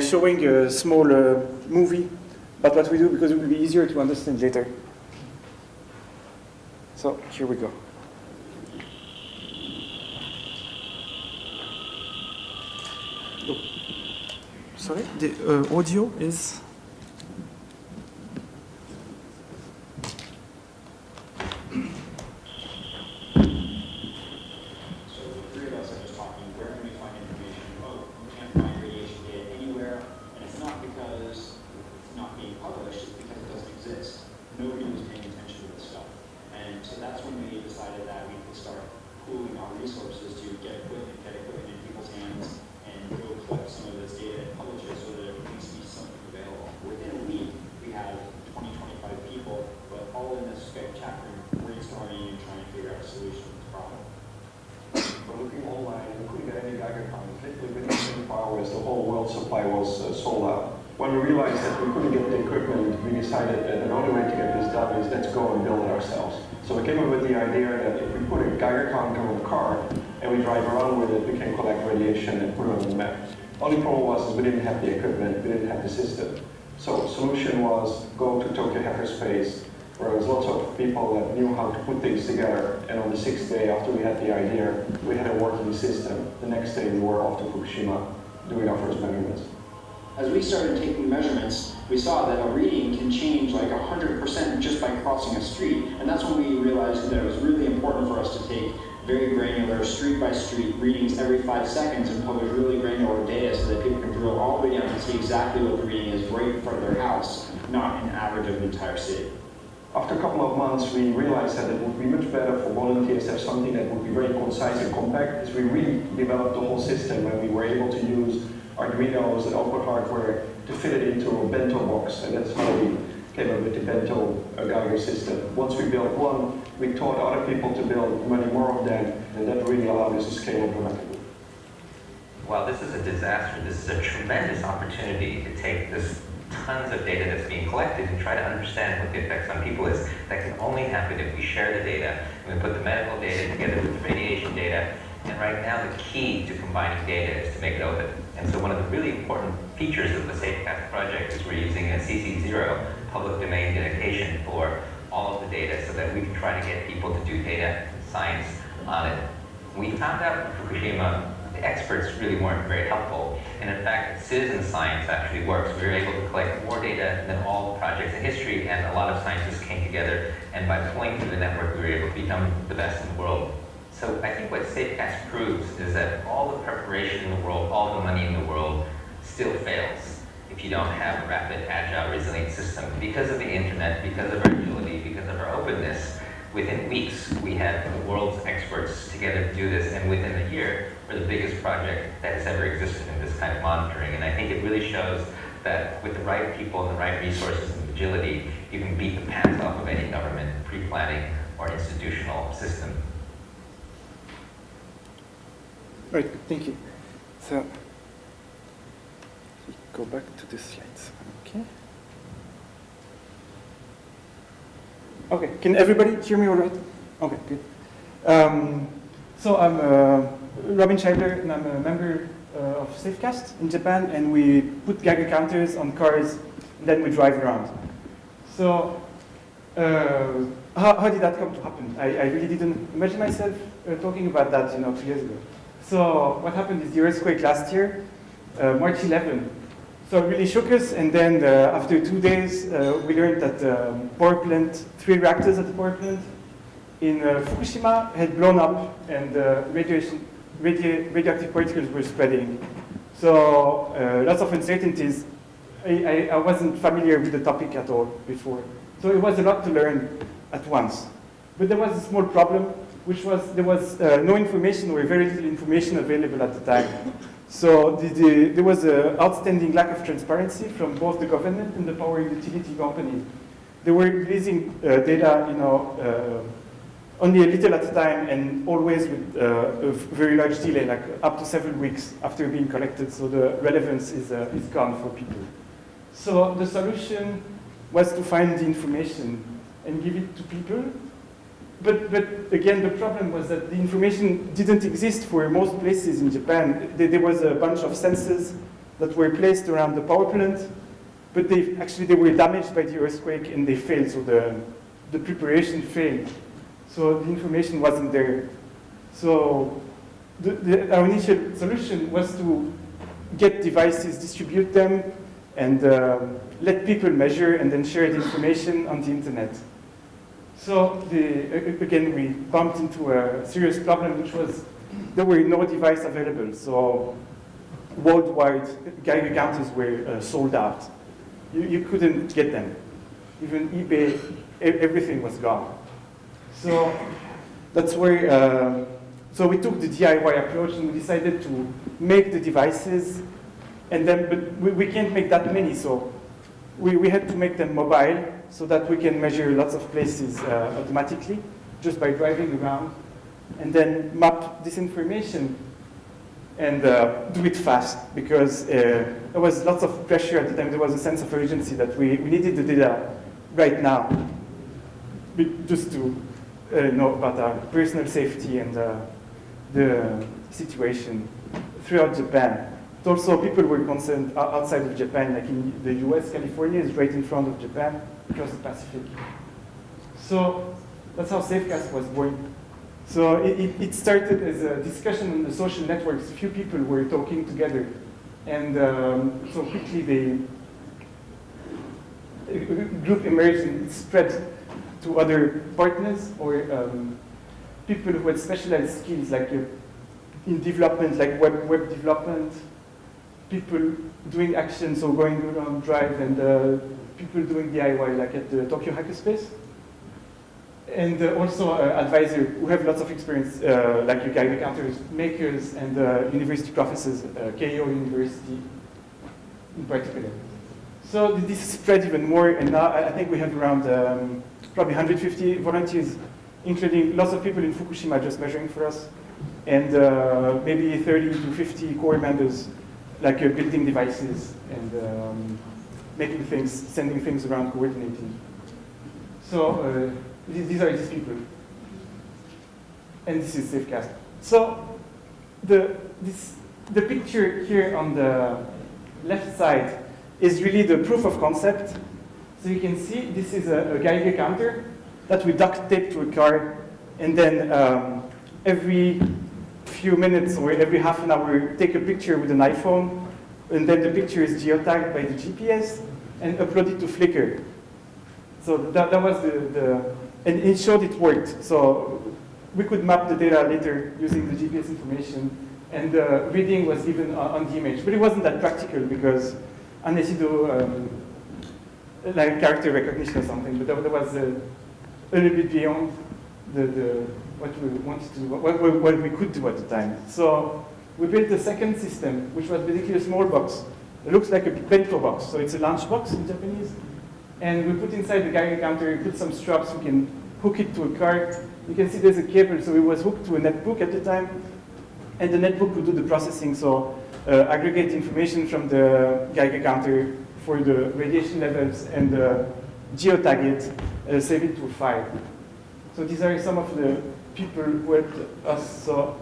showing a small movie about what we do because it will be easier to understand later. So here we go. Oh. Sorry, the audio is... When we realized that we couldn't get the equipment, we decided that the only way to get this done is let's go and build it ourselves. So we came up with the idea that if we put a Geiger counter on a car and we drive around with it, we can collect radiation and put it on the map. Only problem was we didn't have the equipment, we didn't have the system. So the solution was go to Tokyo Hackerspace, where there was lots of people that knew how to put things together. And on the 6th day after we had the idea, we had a working system. The next day we were off to Fukushima doing our first measurements. As we started taking measurements, we saw that a reading can change like 100% just by crossing a street. And that's when we realized that it was really important for us to take very granular, street-by-street readings every 5 seconds and publish really granular data so that people can drill all the way down to see exactly what the reading is right in front of their house, not an average of the entire city. After a couple of months, we realized that it would be much better for volunteers to have something that would be very concise and compact. As we really developed the whole system and we were able to use Arduinos and open hardware to fit it into a bento box, and that's how we came up with the bento Geiger system. Once we built one, we taught other people to build many more of them, and that really allowed us to scale up dramatically. Well, this is a disaster. This is a tremendous opportunity to take this tons of data that's being collected and try to understand what the effects on people is. That can only happen if we share the data, and we put the medical data together with the radiation data. And right now, the key to combining data is to make it open. And so one of the really important features of the Safecast project is we're using a CC0 public domain dedication for all of the data so that we can try to get people to do data science on it. We found out in Fukushima the experts really weren't very helpful. And in fact, citizen science actually works. We were able to collect more data than all the projects in history, and a lot of scientists came together. And by pulling through the network, we were able to become the best in the world. So I think what Safecast proves is that all the preparation in the world, all the money in the world still fails if you don't have a rapid, agile, resilient system. Because of the internet, because of our agility, because of our openness, within weeks we had the world's experts together to do this, and within a year we're the biggest project that has ever existed in this kind of monitoring. And I think it really shows that with the right people and the right resources and agility, you can beat the pants off of any government, pre-planning, or institutional system. Right, thank you. So, go back to the slides. Okay. Okay, can everybody hear me all right? Okay, good. So I'm Robin Scheibler, and I'm a member of Safecast in Japan, and we put Geiger counters on cars, and then we drive around. So, how did that come to happen? I really didn't imagine myself talking about that, 2 years ago. So what happened is the earthquake last year, March 11. So it really shook us, and then after 2 days, we learned that the power plant, 3 reactors at the power plant in Fukushima had blown up, and radioactive particles were spreading. So lots of uncertainties. I wasn't familiar with the topic at all before. So it was a lot to learn at once. But there was a small problem, which was there was no information or very little information available at the time. So there was an outstanding lack of transparency from both the government and the power utility companies. They were releasing data, only a little at a time, and always with a very large delay, like up to several weeks after being collected. So the relevance is gone for people. So the solution was to find the information and give it to people. But again, the problem was that the information didn't exist for most places in Japan. There was a bunch of census that were placed around the power plant, but they were damaged by the earthquake and they failed, so the preparation failed. So the information wasn't there. So our initial solution was to get devices, distribute them, and let people measure and then share the information on the internet. So again, we bumped into a serious problem, which was there were no devices available. So worldwide, Geiger counters were sold out. You couldn't get them. Even eBay, everything was gone. So that's where, so we took the DIY approach and we decided to make the devices, and then, but we can't make that many, so we had to make them mobile so that we can measure lots of places automatically, just by driving around, and then map this information and do it fast, because there was lots of pressure at the time. There was a sense of urgency that we needed the data right now, just to know about our personal safety and the situation throughout Japan. But also, people were concerned outside of Japan, like in the US, California is right in front of Japan, across the Pacific. So that's how Safecast was born. So it started as a discussion on the social networks. A few people were talking together. And so quickly a group emerged and spread to other partners or people who had specialized skills like in development, like web development, people doing actions or going around drive, and people doing DIY like at the Tokyo Hackerspace. And also advisors who have lots of experience, like your Geiger counters makers and university professors, Keio University in particular. So this spread even more, and now I think we have around probably 150 volunteers, including lots of people in Fukushima just measuring for us, and maybe 30 to 50 core members, like building devices and making things, sending things around, coordinating. So these are these people. And this is Safecast. So the picture here on the left side is really the proof of concept. So you can see this is a Geiger counter that we duct tape to a car, and then every few minutes or every half an hour take a picture with an iPhone, and then the picture is geotagged by the GPS and uploaded to Flickr. So that was and it showed it worked. So we could map the data later using the GPS information, and reading was even on the image. But it wasn't that practical because unless you do like character recognition or something, but that was a little bit beyond what we wanted to do, what we could do at the time. So we built a second system, which was basically a small box. It looks like a bento box, so it's a lunch box in Japanese. And we put inside the Geiger counter, we put some straps, we can hook it to a car. You can see there's a cable, so it was hooked to a netbook at the time. And the netbook would do the processing, so aggregate information from the Geiger counter for the radiation levels and geotag it, save it to a file. So these are some of the people who helped us, so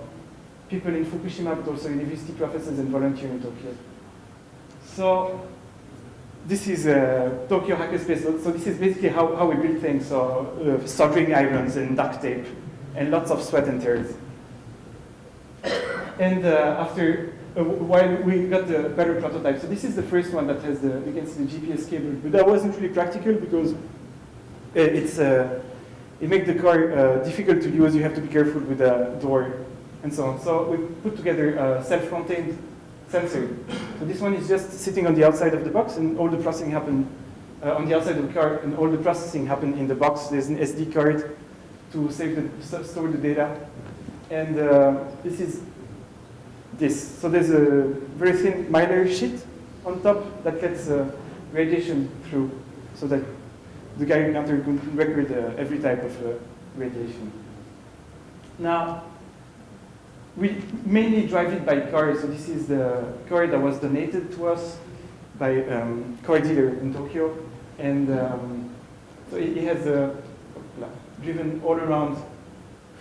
people in Fukushima, but also university professors and volunteers in Tokyo. So this is Tokyo Hackerspace. So this is basically how we build things, so soldering irons and duct tape, and lots of sweat and tears. And after a while, we got the better prototype. So this is the first one that has you can see the GPS cable. But that wasn't really practical because it makes the car difficult to use. You have to be careful with the door and so on. So we put together a self-contained sensor. So this one is just sitting on the outside of the box, and all the processing happen on the outside of the car, and all the processing happen in the box. There's an SD card to store the data, and this is this. So there's a very thin Mylar sheet on top that gets radiation through, so that the Geiger counter can record every type of radiation. Now, we mainly drive it by car. So this is the car that was donated to us by a car dealer in Tokyo. And so it has driven all around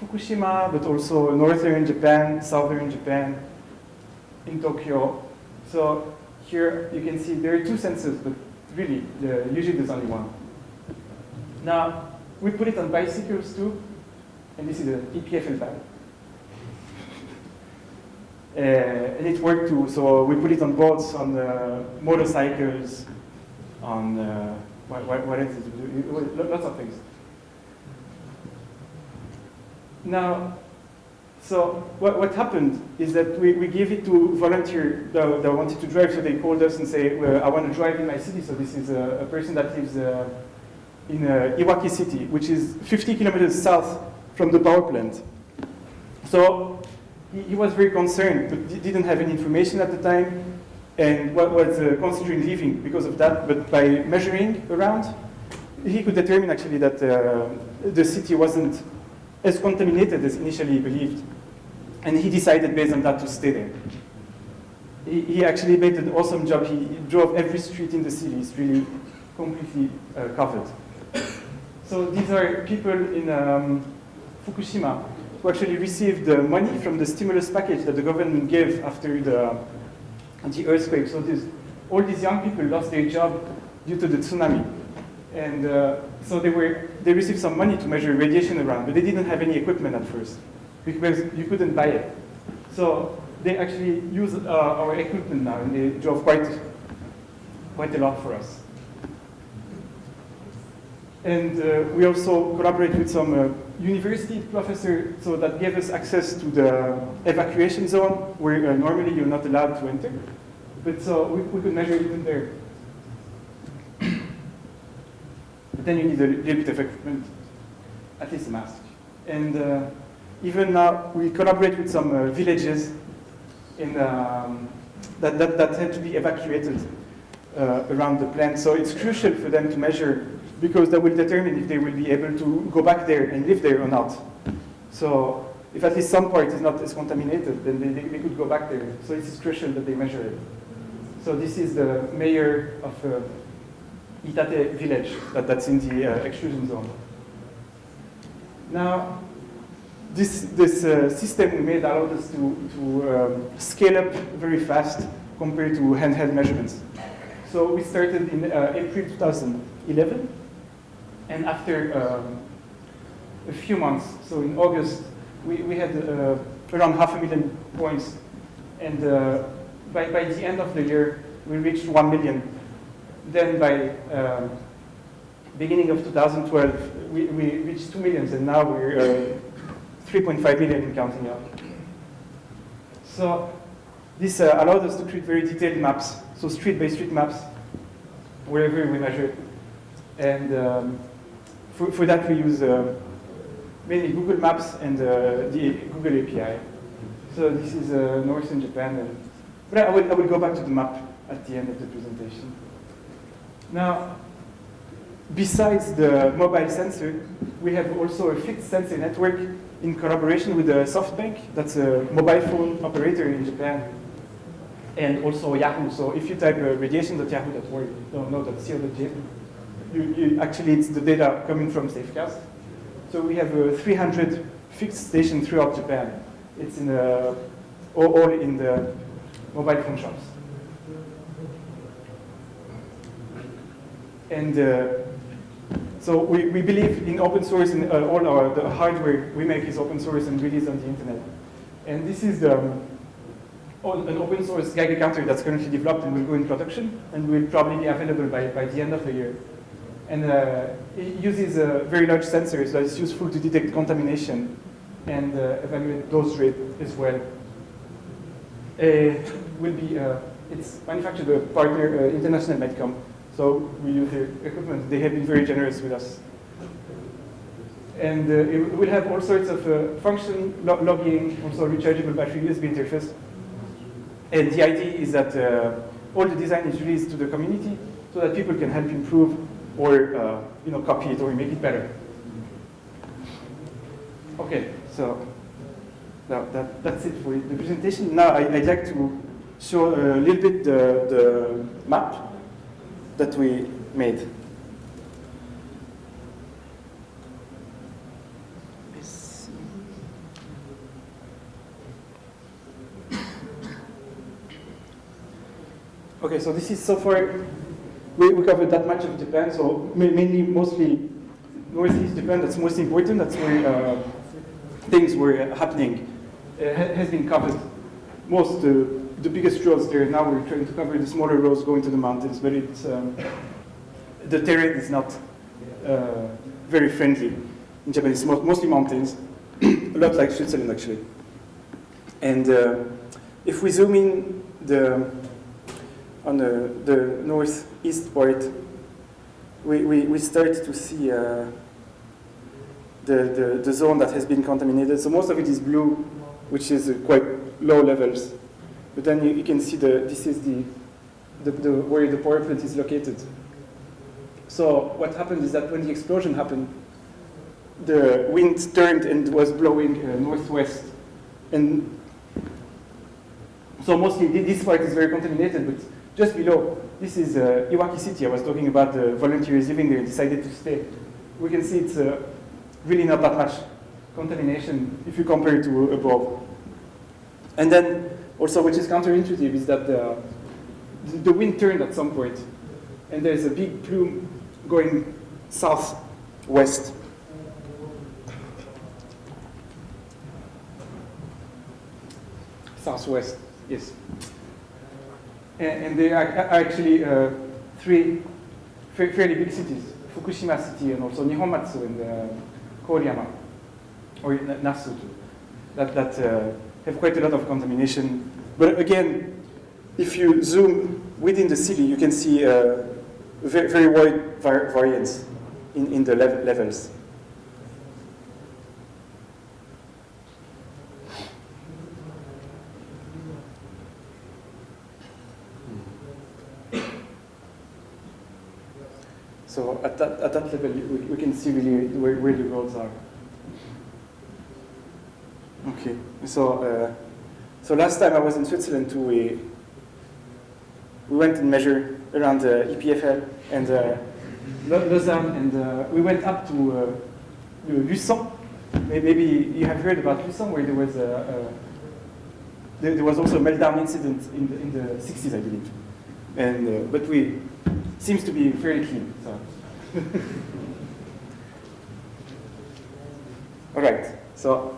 Fukushima, but also northern Japan, southern Japan, in Tokyo. So here you can see there are two sensors, but really, usually there's only one. Now, we put it on bicycles too, and this is an EPFL bag. And it worked too, so we put it on boats, on motorcycles, on, what else did we do? Lots of things. Now, so what happened is that we gave it to volunteer that wanted to drive, so they called us and say, well, I want to drive in my city, so this is a person that lives in Iwaki City, which is 50 kilometers south from the power plant. So he was very concerned, but didn't have any information at the time, and was considering leaving because of that. But by measuring around, he could determine actually that the city wasn't as contaminated as initially believed, and he decided based on that to stay there. He actually made an awesome job. He drove every street in the city. It's really completely covered. So these are people in Fukushima who actually received the money from the stimulus package that the government gave after the earthquake. So all these young people lost their job due to the tsunami. And so they received some money to measure radiation around, but they didn't have any equipment at first because you couldn't buy it. So they actually use our equipment now, and they drove quite a lot for us. And we also collaborate with some university professor, so that gave us access to the evacuation zone where normally you're not allowed to enter. But so we could measure even there. But then you need a little bit of equipment, at least a mask. And even now, we collaborate with some villages in, that had to be evacuated around the plant. So it's crucial for them to measure, because that will determine if they will be able to go back there and live there or not. So if at least some part is not as contaminated, then they could go back there. So it is crucial that they measure it. So this is the mayor of Itate village that's in the exclusion zone. Now, this system we made allowed us to scale up very fast compared to handheld measurements. So we started in April 2011, and after a few months, so in August, we had around 500,000 points, and by the end of the year, we reached 1 million. Then by beginning of 2012, we reached 2 million, and now we're 3.5 million and counting up. So this allowed us to create very detailed maps, so street-by-street maps, wherever we measure. And for that, we use mainly Google Maps and the Google API. So this is northern Japan. But I will go back to the map at the end of the presentation. Now, besides the mobile sensor, we have also a fixed sensor network in collaboration with SoftBank. That's a mobile phone operator in Japan. And also Yahoo. So if you type radiation.yahoo.org, no.co.jp, actually it's the data coming from Safecast. So we have 300 fixed stations throughout Japan. It's in all in the mobile phone shops. And so we believe in open source, and all the hardware we make is open source and released on the internet. And this is an open source Geiger counter that's currently developed and will go in production, and will probably be available by the end of the year. And it uses very large sensors that is useful to detect contamination and evaluate dose rate as well. It's manufactured by a partner, International Medcom. So we use their equipment. They have been very generous with us. And it will have all sorts of function logging, also rechargeable battery USB interface. And the idea is that all the design is released to the community so that people can help improve or copy it or make it better. Okay, so now that's it for the presentation. Now I'd like to show a little bit the map that we made. Okay, so this is so far, we covered that much of Japan, so mainly, mostly northeast Japan, that's most important, that's where things were happening, has been covered. Most, the biggest roads there, now we're trying to cover the smaller roads going to the mountains, but it's, the terrain is not very friendly in Japan. It's mostly mountains, a lot like Switzerland actually. And if we zoom in on the northeast part, we start to see the zone that has been contaminated. So most of it is blue, which is quite low levels. But then you can see this is where the power plant is located. So what happened is that when the explosion happened, the wind turned and was blowing northwest. And so mostly this part is very contaminated, but just below, this is Iwaki City. I was talking about the volunteers living there and decided to stay. We can see it's really not that much contamination if you compare it to above. And then also, which is counterintuitive, is that the wind turned at some point, and there's a big plume going southwest. Southwest, yes. And there are actually three fairly big cities, Fukushima City and also Nihonmatsu and Koriyama, or Nasu too, that have quite a lot of contamination. But again, if you zoom within the city, you can see very, very wide variance in the levels. So at that level, we can see really where the roads are. Okay, so last time I was in Switzerland too, we went and measured around EPFL and Lausanne, and we went up to Luçon. Maybe you have heard about Luçon, where there was also a meltdown incident in the 60s, I believe. And but seems to be fairly clean. So. All right. So.